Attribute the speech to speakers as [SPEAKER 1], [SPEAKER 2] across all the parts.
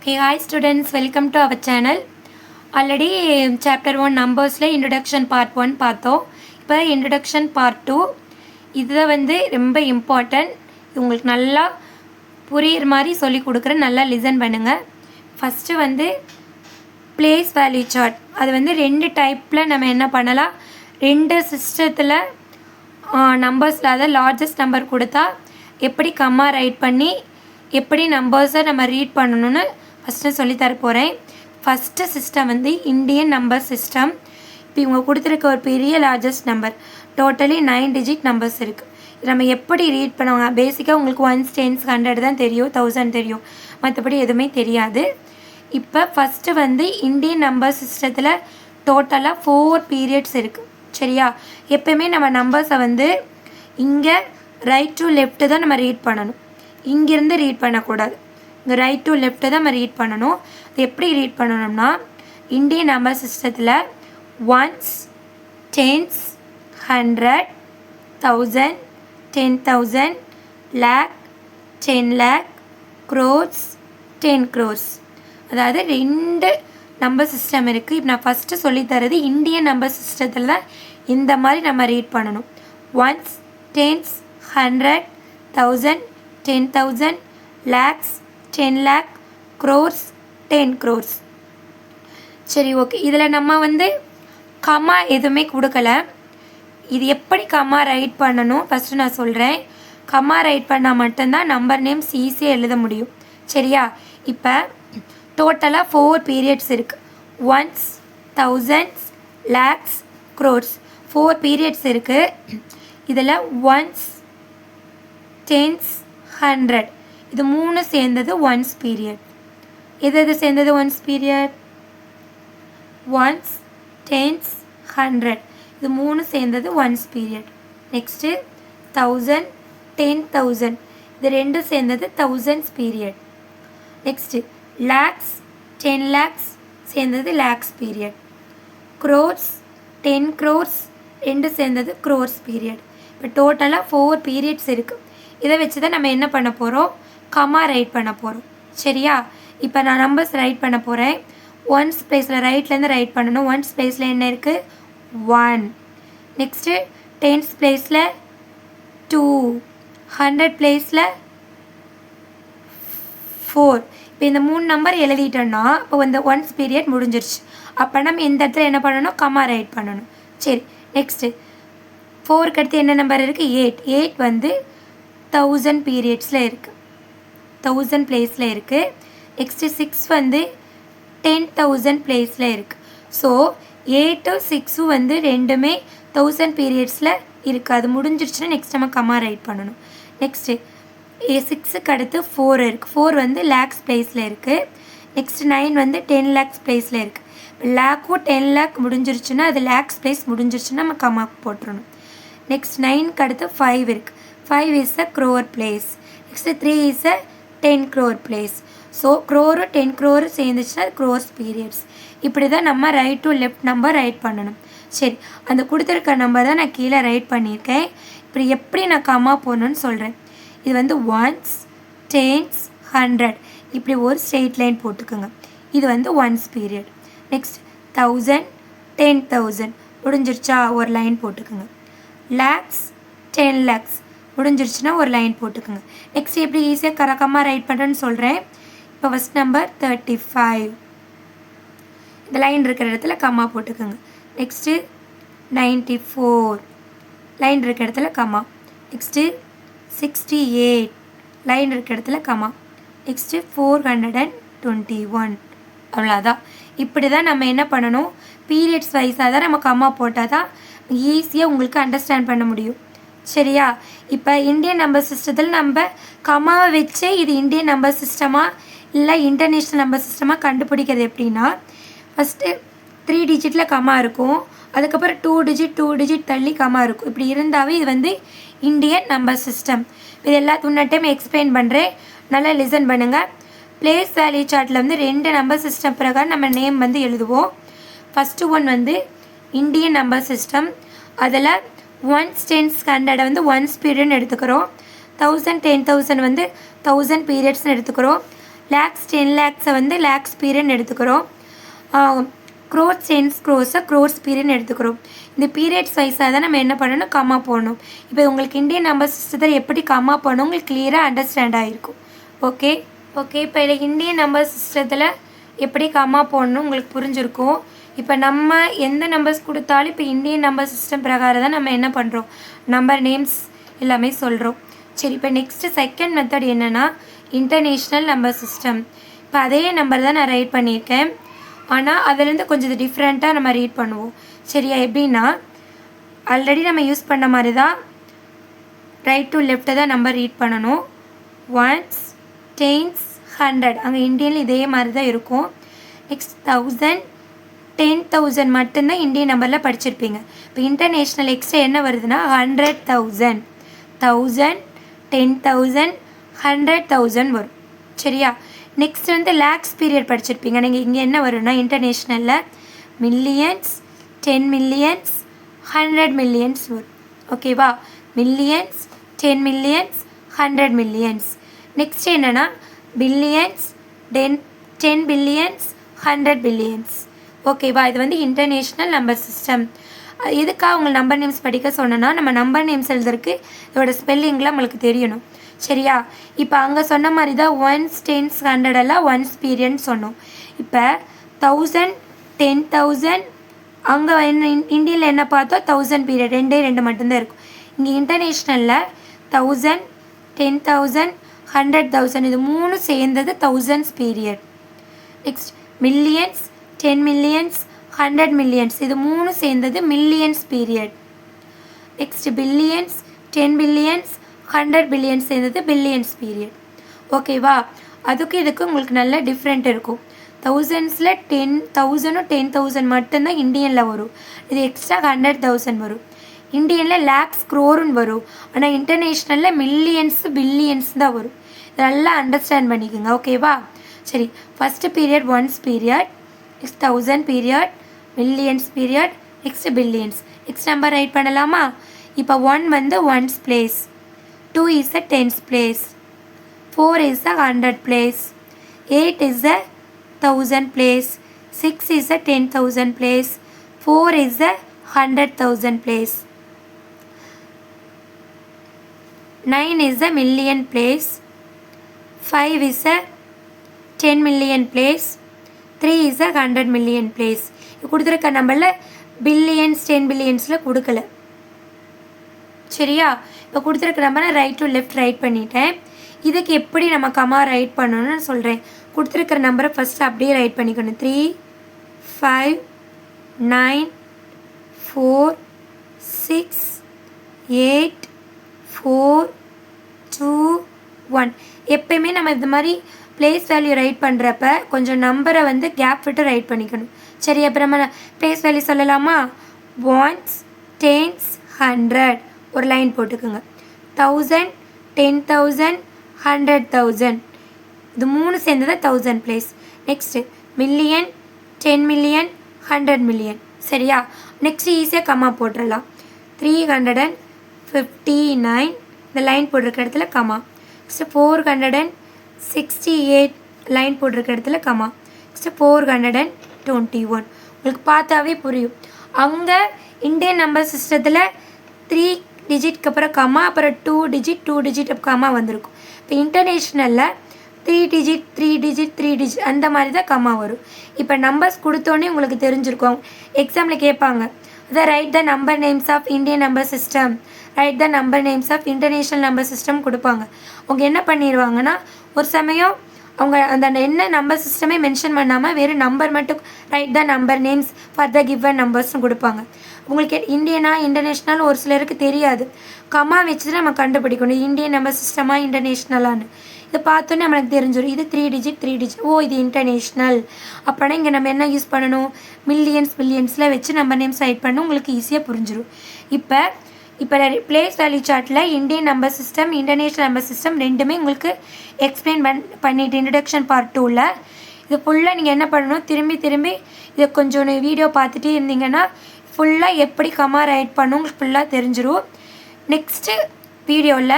[SPEAKER 1] Hey, hi students, welcome to our channel. Already chapter 1 numbers introduction part 1 பார்த்தோம். இப்போ introduction part 2 இதுதான் வந்து ரொம்ப இம்பார்ட்டன்ட். உங்களுக்கு நல்லா புரியுற மாதிரி சொல்லி கொடுக்குறேன். நல்லா லிசன் பண்ணுங்கள். ஃபஸ்ட்டு வந்து பிளேஸ் வேல்யூ சார்ட். அது வந்து ரெண்டு டைப்பில் நம்ம என்ன பண்ணலாம், ரெண்டு சிஸ்டத்தில் நம்பர்ஸில் அதாவது லார்ஜஸ்ட் நம்பர் கொடுத்தா எப்படி கம்மா ரைட் பண்ணி எப்படி நம்பர்ஸை நம்ம ரீட் பண்ணணும்னு ஃபஸ்ட்டு சொல்லித்தர போகிறேன். ஃபஸ்ட்டு சிஸ்டம் வந்து இந்தியன் நம்பர் சிஸ்டம். இப்போ இவங்க கொடுத்துருக்க ஒரு பெரிய largest number totally 9 digit numbers இருக்குது. இது நம்ம எப்படி ரீட் பண்ணுவாங்க, பேசிக்காக உங்களுக்கு 1s 10s 100 தான் தெரியும், 1000 தெரியும், மற்றபடி எதுவுமே தெரியாது. இப்போ ஃபஸ்ட்டு வந்து இந்தியன் நம்பர் சிஸ்டத்தில் டோட்டலாக 4 பீரியட்ஸ் இருக்குது. சரியா? எப்போயுமே நம்ம நம்பர்ஸை வந்து இங்கே ரைட் டு லெஃப்ட்டு தான் நம்ம ரீட் பண்ணணும், இங்கேருந்து ரீட் பண்ணக்கூடாது. இங்கே ரைட் டு லெஃப்ட்டு தான் நம்ம ரீட் பண்ணணும். அது எப்படி ரீட் பண்ணணும்னா, இந்தியன் நம்பர் சிஸ்டத்தில் 1s 10s 100 1000 10,000 lakh 10 lakh crores 10 crores. அதாவது ரெண்டு நம்பர் சிஸ்டம் இருக்குது. இப்போ நான் ஃபஸ்ட்டு சொல்லித்தரது இந்தியன் நம்பர் சிஸ்டத்தில் தான் இந்த மாதிரி நம்ம ரீட் பண்ணணும். 1s 10s 100 1000 10,000 lakhs 10 lakh crores 10 crores. சரி, ஓகே. இதில் நம்ம வந்து கம்மா எதுவுமே கொடுக்கல. இது எப்படி கம்மா ரைட் பண்ணணும் ஃபஸ்ட்டு நான் சொல்கிறேன். கம்மா ரைட் பண்ணால் மட்டும்தான் நம்பர் நேம்ஸ் ஈஸியாக எழுத முடியும். சரியா? இப்போ டோட்டலாக 4 பீரியட்ஸ் இருக்குது. 1s 1000s lakhs crores 4 periods இருக்குது. இதில் 1s 10s 100 இது 3 சேர்ந்தது 1s பீரியட். எது சேர்ந்தது 1s பீரியட்? 1s 10s 100 இது 3 சேர்ந்தது 1s பீரியட். நெக்ஸ்ட்டு 1000 10,000 இது 2 சேர்ந்தது 1000s period. Next lakhs 10 lakhs சேர்ந்தது lakhs பீரியட். crores 10 crores 2 சேர்ந்தது crores பீரியட். இப்போ டோட்டலாக 4 பீரியட்ஸ் இருக்குது. இதை வச்சு தான் நம்ம என்ன பண்ண போகிறோம், கம்மா ரைட் பண்ண போகிறோம். சரியா? இப்போ நான் நம்பர்ஸ் ரைட் பண்ண போகிறேன். 1s பிளேஸில் ரைட்லேருந்து ரைட் பண்ணணும். 1s பிளேஸில் என்ன இருக்குது? 1. நெக்ஸ்ட்டு 10s பிளேஸில் 2, 100 பிளேஸில் 4. இப்போ இந்த 3 நம்பர் எழுதிட்டோன்னா இப்போ இந்த 1s பீரியட் முடிஞ்சிருச்சு. அப்போ நம்ம இந்த இடத்துல என்ன பண்ணணும், கம்மா ரைட் பண்ணணும். சரி, நெக்ஸ்ட்டு 4க்கு அடுத்து என்ன நம்பர் இருக்குது? 8. 8 வந்து 1000 பீரியட்ஸில் இருக்குது, 1000 பிளேஸில் இருக்குது. நெக்ஸ்ட்டு 6 வந்து 10,000 பிளேஸில் இருக்குது. ஸோ 8ம் 6ம் வந்து ரெண்டுமே 1000 பீரியட்ஸில் இருக்குது. அது முடிஞ்சிருச்சுன்னா நெக்ஸ்ட் நம்ம கம்மா ரைட் பண்ணணும். நெக்ஸ்ட்டு 6க்கு அடுத்து 4 இருக்குது. 4 வந்து லேக்ஸ் பிளேஸில் இருக்குது. நெக்ஸ்ட்டு 9 வந்து 10 lakhs பிளேஸில் இருக்குது. லேக்கும் 10 lakh முடிஞ்சிருச்சுன்னா அது லேக்ஸ் பிளேஸ் முடிஞ்சிருச்சுன்னா நம்ம கம்மா போட்டுருணும். நெக்ஸ்ட் 9க்கு அடுத்து 5 இருக்குது. 5 is a crore place. Next 3 is a 10 crore place. So crore 10 crore சேர்ந்துச்சுன்னா க்ரோர்ஸ் பீரியட்ஸ். இப்படி தான் நம்ம right to left number write பண்ணணும். சரி, அந்த கொடுத்துருக்க நம்பர் தான் நான் கீழே ரைட் பண்ணியிருக்கேன். இப்படி எப்படி நான் கம்மா போடணும்னு சொல்கிறேன். இது வந்து 1s 10s 100 இப்படி ஒரு ஸ்ட்ரெயிட் லைன் போட்டுக்கோங்க. இது வந்து 1s பீரியட். நெக்ஸ்ட் 1000 10,000 முடிஞ்சிருச்சா, ஒரு லைன் போட்டுக்கோங்க. lakhs 10 lakhs முடிஞ்சிருச்சுன்னா ஒரு லைன் போட்டுக்கோங்க. நெக்ஸ்ட் எப்படி ஈஸியாக கரெக்டாக ரைட் பண்ணுறேன்னு சொல்கிறேன். இப்போ ஃபஸ்ட் நம்பர் 35 இந்த லைன் இருக்கிற இடத்துல கம்மா போட்டுக்கோங்க. நெக்ஸ்ட்டு 94 லைன் இருக்கிற இடத்துல கம்மா. நெக்ஸ்ட்டு 68 லைன் இருக்கிற இடத்துல கம்மா. நெக்ஸ்ட்டு 421 அவ்வளோதான். இப்படி தான் நம்ம என்ன பண்ணணும், பீரியட்ஸ் வைஸாக தான் நம்ம கம்மா போட்டால் தான் ஈஸியாக உங்களுக்கு அண்டர்ஸ்டாண்ட் பண்ண முடியும். சரியா? இப்போ இந்தியன் நம்பர் சிஸ்டத்தில் நம்ம கம்மாவை வச்சே இது இந்தியன் நம்பர் சிஸ்டமாக இல்லை இன்டர்நேஷ்னல் நம்பர் சிஸ்டமாக கண்டுபிடிக்கிறது எப்படின்னா, ஃபஸ்ட்டு 3 டிஜிட்டில் கம்மா இருக்கும், அதுக்கப்புறம் 2 டிஜிட் தள்ளி கம்மா இருக்கும். இப்படி இருந்தாவே இது வந்து இந்தியன் நம்பர் சிஸ்டம். இது எல்லாத்துக்கும் இன்னொரு டைம் எக்ஸ்பிளைன் பண்ணுறேன், நல்லா லிசன் பண்ணுங்கள். பிளேஸ் வேல்யூ சார்ட்டில் வந்து 2 நம்பர் சிஸ்டம் பிரகாரம் நம்ம நேம் வந்து எழுதுவோம். ஃபஸ்ட்டு ஒன் வந்து இந்தியன் நம்பர் சிஸ்டம். அதில் 1s 10s 100 வந்து 1s பீரியட்னு எடுத்துக்கிறோம். 1000 10,000 வந்து 1000 பீரியட்ஸ்னு எடுத்துக்கிறோம். லேக்ஸ் 10 லேக்ஸை வந்து லேக்ஸ் பீரியட்னு எடுத்துக்கிறோம். க்ரோர்ஸ் 10 க்ரோர்ஸை க்ரோர்ஸ் பீரியட்னு எடுத்துக்கிறோம். இந்த பீரியட்ஸ் வைஸாக தான் நம்ம என்ன பண்ணணும், கம்மா போடணும். இப்போ உங்களுக்கு இந்தியன் நம்பர் சிஸ்டத்தில் எப்படி கம்மா போடணும் உங்களுக்கு கிளியராக அண்டர்ஸ்டாண்ட் ஆகிருக்கும். ஓகே, இப்போ இதில் இந்தியன் நம்பர் சிஸ்டத்தில் எப்படி கம்மா போடணும் உங்களுக்கு புரிஞ்சிருக்கும். இப்போ நம்ம எந்த நம்பர்ஸ் கொடுத்தாலும் இப்போ இந்தியன் நம்பர் சிஸ்டம் பிரகாரம் தான் நம்ம என்ன பண்ணுறோம், நம்பர் நேம்ஸ் எல்லாமே சொல்கிறோம். சரி, இப்போ நெக்ஸ்ட்டு செகண்ட் மெத்தட் என்னென்னா இன்டர்நேஷ்னல் நம்பர் சிஸ்டம். இப்போ அதே நம்பர் தான் நான் ரைட் பண்ணியிருக்கேன், ஆனால் அதுலேருந்து கொஞ்சம் டிஃப்ரெண்ட்டாக நம்ம ரீட் பண்ணுவோம். சரியா? எப்படின்னா ஆல்ரெடி நம்ம யூஸ் பண்ண மாதிரி தான் ரைட் டு லெஃப்ட்டை தான் நம்பர் ரீட் பண்ணணும். ஒன்ஸ், டென்ஸ், 100 அங்கே இந்தியனில் இதே மாதிரி தான் இருக்கும். நெக்ஸ்ட் 1000, 10,000 மட்டும்தான் இந்தியன் நம்பரில் படிச்சிருப்பீங்க. இப்போ இன்டர்நேஷ்னல் எக்ஸ்ட்ரா என்ன வருதுன்னா 100,000, 1000, 10,000, 100,000 வரும். சரியா? நெக்ஸ்ட் வந்து லேக்ஸ் பீரியட் படிச்சிருப்பீங்க. நீங்கள் இங்கே என்ன வரும்னா இன்டர்நேஷ்னலில் மில்லியன்ஸ், 10 millions, 100 millions வரும். ஓகேவா? Millions, 10 millions, 100 millions. நெக்ஸ்ட் என்னென்னா பில்லியன்ஸ், 10 billions, 100 billions. ஓகேவா? இது வந்து இன்டர்நேஷ்னல் நம்பர் சிஸ்டம். எதுக்காக உங்கள் நம்பர் நேம்ஸ் படிக்க சொன்னோன்னா நம்ம நம்பர் நேம்ஸ் எழுதுறதுக்கு இதோட ஸ்பெல்லிங்லாம் நம்மளுக்கு தெரியணும். சரியா? இப்போ அங்கே சொன்ன மாதிரி தான் ஒன்ஸ், டென்ஸ், 100 எல்லாம் ஒன்ஸ் பீரியட்னு சொன்னோம். இப்போ 1000, 10,000 அங்கே என்ன இந்தியனில் என்ன பார்த்தோம் 1000 பீரியட், 2 மட்டும்தான் இருக்கும். இங்கே இன்டர்நேஷ்னலில் 1000, 10,000, 100,000 இது 3 சேர்ந்தது thousands period. Next millions, 10 millions, 100 millions இது 3 சேர்ந்தது millions period. Next billions, 10 billions, 100 billions சேர்ந்தது பில்லியன்ஸ் பீரியட். ஓகேவா? அதுக்கு இதுக்கு உங்களுக்கு நல்ல டிஃப்ரெண்ட் இருக்கும். தௌசண்ட்ஸில் 10,000 10,000 மட்டும்தான் இந்தியனில் வரும். இது எக்ஸ்ட்ரா 100,000 வரும். இந்தியனில் லேக்ஸ் க்ரோருன்னு வரும், ஆனால் இன்டர்நேஷ்னலில் மில்லியன்ஸ் பில்லியன்ஸ் தான் வரும். நல்லா அண்டர்ஸ்டாண்ட் பண்ணிக்கோங்க. ஓகேவா? சரி, first period once period, next 1000 period, millions period, next billions. Next number right பண்ணலாமா? இப்போ 1 வந்து once place, 2 is a tens place, 4 is a 100 place, 8 is a 1000 place, 6 is a 10,000 place, 4 is a 100,000 place, 9 is a million place, 5 is a 10 million place, 3 is a 100 million place. கொடுத்துருக்க நம்பரில் billions 10 பில்லியன்ஸில் கொடுக்கல. சரியா? இப்போ கொடுத்துருக்க நம்பரை right to left right பண்ணிட்டேன். இதுக்கு எப்படி நம்ம கமா ரைட் பண்ணணும்னு சொல்கிறேன். கொடுத்துருக்கிற நம்பரை ஃபஸ்ட்டு அப்படியே ரைட் பண்ணிக்கணும். 3, 5, 9, 4, 6, 8, 4, 2, 1. எப்பயுமே நம்ம இந்த மாதிரி பிளேஸ் வேல்யூ ரைட் பண்ணுறப்ப கொஞ்சம் நம்பரை வந்து கேப் விட்டு ரைட் பண்ணிக்கணும். சரி, அப்புறம் நம்ம பிளேஸ் வேல்யூ சொல்லலாமா? ஒன்ஸ், டென்ஸ், 100 ஒரு லைன் போட்டுக்குங்க. 1000, 10,000, 100,000 இது 3 சேர்ந்தது 1000 place. Next million, 10 million, 100 million. சரியா? நெக்ஸ்ட் ஈஸியாக கம்மா போட்டுடலாம். 359 இந்த லைன் போட்டிருக்க இடத்துல கம்மா. நெக்ஸ்ட்டு 468 லைன் போட்டிருக்க இடத்துல கம்மா. நெக்ஸ்ட்டு 421. உங்களுக்கு பார்த்தாவே புரியும். அங்கே இந்தியன் நம்பர் சிஸ்டத்தில் 3 டிஜிட்க்கு அப்புறம் கம்மா, அப்புறம் 2 டிஜிட் கம்மா வந்திருக்கும். இப்போ இன்டர்நேஷ்னலில் 3 டிஜிட் அந்த மாதிரி தான் கம்மா வரும். இப்போ நம்பர்ஸ் கொடுத்தோன்னே உங்களுக்கு தெரிஞ்சிருக்கும். எக்ஸாமில் கேட்பாங்க, அதான் write the number names of Indian number system, write the number names of international number system கொடுப்பாங்க. அவங்க என்ன பண்ணிடுவாங்கன்னா ஒரு சமயம் அவங்க அந்த என்ன நம்பர் சிஸ்டமே மென்ஷன் பண்ணாமல் வெறும் நம்பர் மட்டும் write the number names for the given நம்பர்ஸ்னு கொடுப்பாங்க. உங்களுக்கு இந்தியனா இன்டர்நேஷ்னல் ஒரு சிலருக்கு தெரியாது. கம்மா வச்சுட்டு நம்ம கண்டுபிடிக்கணும் இந்தியன் நம்பர் சிஸ்டமாக இன்டர்நேஷ்னலான்னு. இதை பார்த்தோன்னே நம்மளுக்கு தெரிஞ்சிடும் இது 3 டிஜிட், ஓ இது இன்டர்நேஷ்னல். அப்படின்னா இங்கே நம்ம என்ன யூஸ் பண்ணணும், மில்லியன்ஸில் வச்சு நம்பர் நேம்ஸ் ரைட் பண்ணணும். உங்களுக்கு ஈஸியாக புரிஞ்சிடும். இப்போ பிளேஸ் வேல்யூ சார்ட்டில் Indian number system, international number system ரெண்டுமே உங்களுக்கு எக்ஸ்பிளைன் பண்ணிட்டு இன்ட்ரடக்ஷன் பார்ட் 2ல் இது ஃபுல்லாக நீங்கள் என்ன பண்ணணும், திரும்பி இதை கொஞ்சம் வீடியோ பார்த்துட்டே இருந்தீங்கன்னா ஃபுல்லாக எப்படி கம்மா ரைட் பண்ணணும் உங்களுக்கு ஃபுல்லாக தெரிஞ்சிடும். நெக்ஸ்ட்டு வீடியோவில்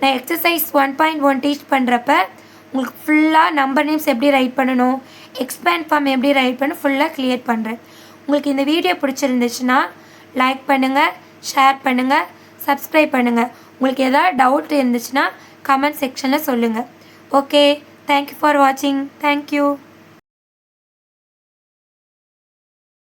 [SPEAKER 1] நான் எக்ஸசைஸ் 1.1 டீச் பண்ணுறப்ப உங்களுக்கு ஃபுல்லாக நம்பர் நேம்ஸ் எப்படி ரைட் பண்ணணும், எக்ஸ்பேண்ட் ஃபார்ம் எப்படி ரைட் பண்ணணும் ஃபுல்லாக கிளியர் பண்ணுறேன். உங்களுக்கு இந்த வீடியோ பிடிச்சிருந்துச்சுன்னா லைக் பண்ணுங்கள், ஷேர் பண்ணுங்கள், சப்ஸ்கிரைப் பண்ணுங்கள். உங்களுக்கு எதாவது டவுட் இருந்துச்சுன்னா கமெண்ட் செக்ஷனில் சொல்லுங்கள். ஓகே, தேங்க்யூ ஃபார் வாட்சிங். தேங்க்யூ.